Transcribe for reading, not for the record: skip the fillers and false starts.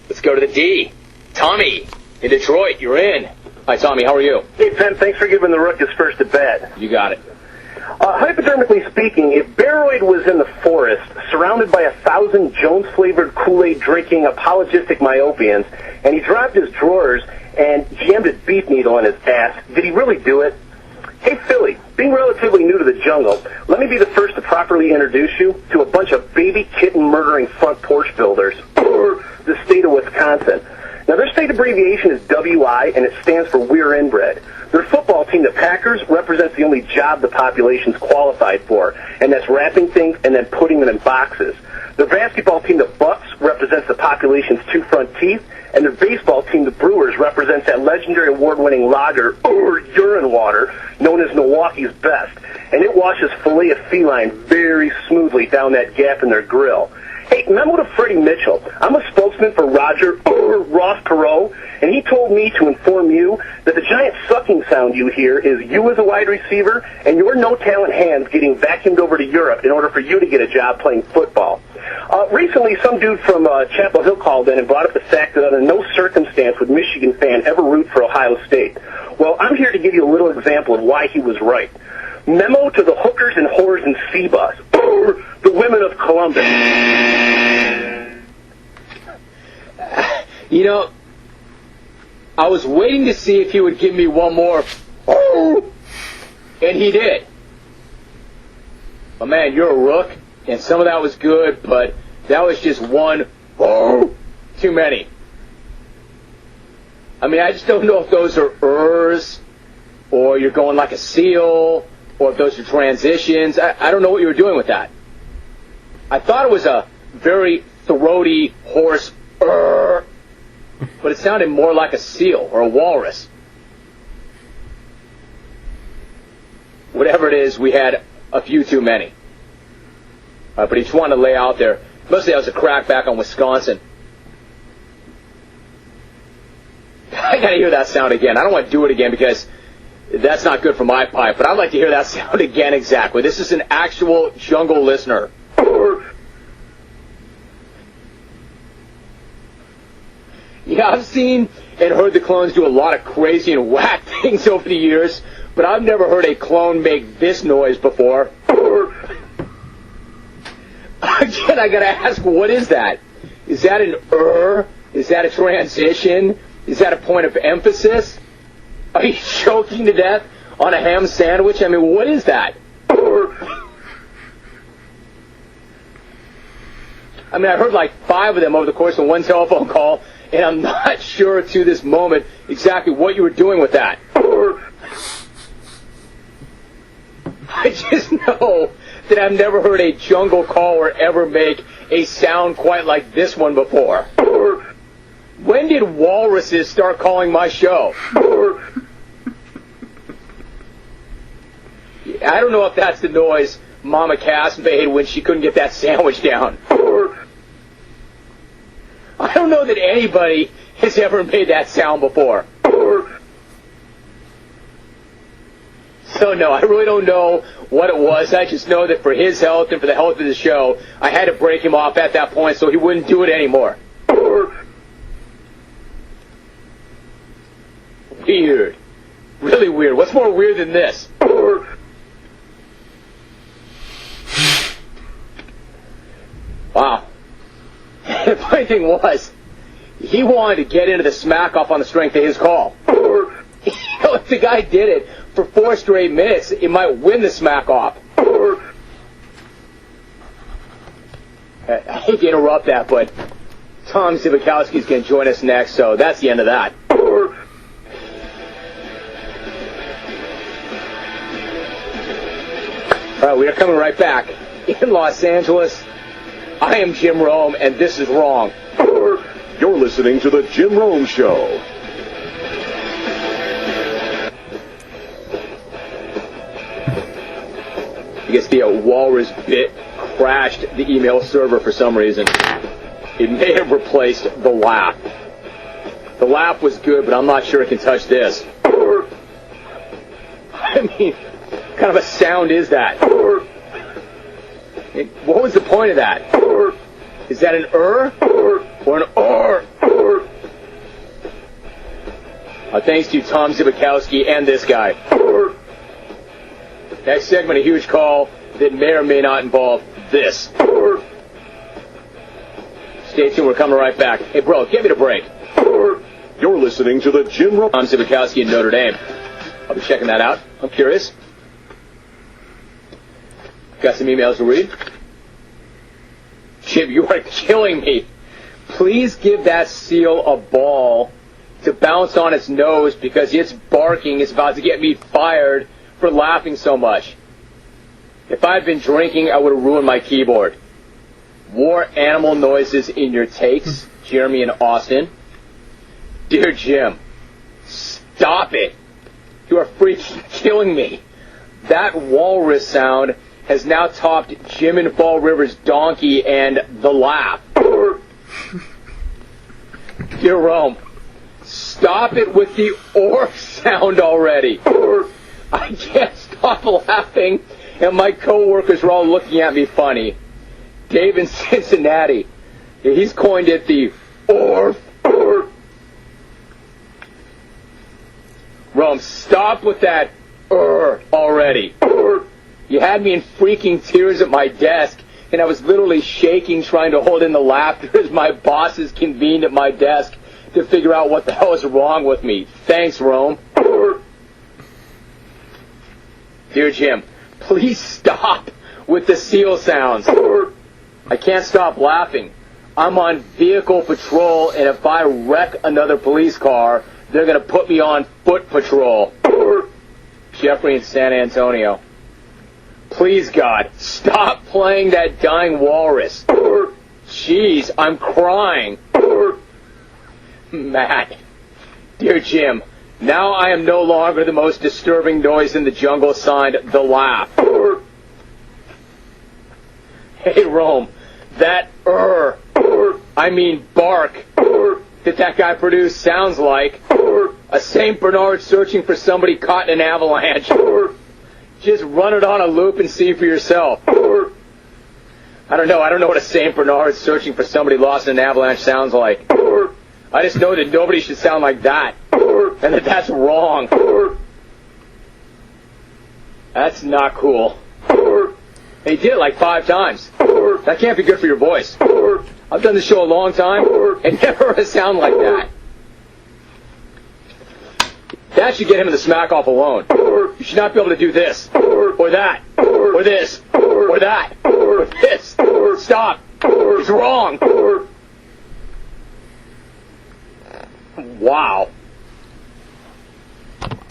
Let's go to the D. Tommy, in Detroit, you're in. Hi, Tommy, how are you? Hey, Penn, thanks for giving the Rook his first at bat. You got it. Hypodermically speaking, if Baroid was in the forest, surrounded by 1,000 Jones-flavored Kool-Aid drinking apologistic myopians, and he dropped his drawers and jammed his beef needle in his ass, did he really do it? Hey, Philly, being relatively new to the jungle, let me be the first to properly introduce you to a bunch of baby kitten murdering front porch builders, or the state of Wisconsin. Now, their state abbreviation is WI, and it stands for We're Inbred. Their football team, the Packers, represents the only job the population's qualified for, and that's wrapping things and then putting them in boxes. Their basketball team, the Bucks, represents the population's two front teeth, and their baseball team, the Brewers, represents that legendary award-winning lager, or urine water, known as Milwaukee's Best, and it washes filet of feline very smoothly down that gap in their grill. Hey, memo to Freddie Mitchell. I'm a spokesman for Roger Ross Perot, and he told me to inform you that the giant sucking sound you hear is you as a wide receiver and your no-talent hands getting vacuumed over to Europe in order for you to get a job playing football. Recently, some dude from Chapel Hill called in and brought up the fact that under no circumstance would Michigan fan ever root for Ohio State. Well, I'm here to give you a little example of why he was right. Memo to the hookers and whores in C-Bus, or the women of Columbus. You know, I was waiting to see if he would give me one more, and he did. But man, you're a rook, and some of that was good, but that was just one too many. I mean, I just don't know if those are ers, or you're going like a seal, or if those are transitions. I don't know what you were doing with that. I thought it was a very throaty, hoarse but it sounded more like a seal or a walrus. Whatever it is, we had a few too many. But he just wanted to lay out there. Mostly that was a crack back on Wisconsin. I gotta hear that sound again. I don't want to do it again because that's not good for my pipe, but I'd like to hear that sound again exactly. This is an actual jungle listener. Yeah, I've seen and heard the clones do a lot of crazy and whack things over the years, but I've never heard a clone make this noise before. Again, I gotta ask, what is that? Is that an Is that a transition? Is that a point of emphasis? Are you choking to death on a ham sandwich? I mean, what is that? I mean, I heard like 5 of them over the course of one telephone call, and I'm not sure to this moment exactly what you were doing with that. I just know that I've never heard a jungle caller ever make a sound quite like this one before. When did walruses start calling my show? I don't know if that's the noise Mama Cass made when she couldn't get that sandwich down. I don't know that anybody has ever made that sound before. So no, I really don't know what it was. I just know that for his health and for the health of the show, I had to break him off at that point so he wouldn't do it anymore. Weird. Really weird. What's more weird than this? Wow. The funny thing was, he wanted to get into the smack-off on the strength of his call. You know, if the guy did it for 4 straight minutes, he might win the smack-off. I hate to interrupt that, but Tom Zivakowski's going to join us next, so that's the end of that. All right, we are coming right back. In Los Angeles, I am Jim Rome, and this is wrong. You're listening to The Jim Rome Show. I guess the walrus bit crashed the email server for some reason. It may have replaced the laugh. The laugh was good, but I'm not sure it can touch this. I mean, what kind of a sound is that? What was the point of that? Is that an or an or? Thanks to Tom Zibikowski and this guy. Next segment, a huge call that may or may not involve this. Stay tuned, we're coming right back. Hey, bro, give me the break. You're listening to the Jim Rome. Tom Zibikowski in Notre Dame. I'll be checking that out. I'm curious. Got some emails to read. Jim, you are killing me. Please give that seal a ball to bounce on its nose because it's barking. It's about to get me fired for laughing so much. If I had been drinking, I would have ruined my keyboard. War animal noises in your takes, Jeremy and Austin. Dear Jim, stop it. You are freaking killing me. That walrus sound has now topped Jim and Fall River's donkey and the laugh. Dear Rome, stop it with the OORF sound already. I can't stop laughing, and my coworkers are all looking at me funny. Dave in Cincinnati, he's coined it the OORF. Rome, stop with that already. You had me in freaking tears at my desk, and I was literally shaking trying to hold in the laughter as my bosses convened at my desk to figure out what the hell is wrong with me. Thanks, Rome. Dear Jim, please stop with the seal sounds. I can't stop laughing. I'm on vehicle patrol, and if I wreck another police car, they're going to put me on foot patrol. Jeffrey in San Antonio. Please, God, stop playing that dying walrus. Jeez, I'm crying. Matt. Dear Jim, now I am no longer the most disturbing noise in the jungle, signed The Laugh. Hey, Rome, that I mean bark, that guy produced sounds like a St. Bernard searching for somebody caught in an avalanche. Just run it on a loop and see for yourself. I don't know what a St. Bernard searching for somebody lost in an avalanche sounds like. I just know that nobody should sound like that, and that that's wrong. That's not cool. He did it like 5 times. That can't be good for your voice. I've done this show a long time, and never heard a sound like that. That should get him in the smack off alone. You should not be able to do this, or that, or this, or that, or this. Stop. It's wrong. Wow.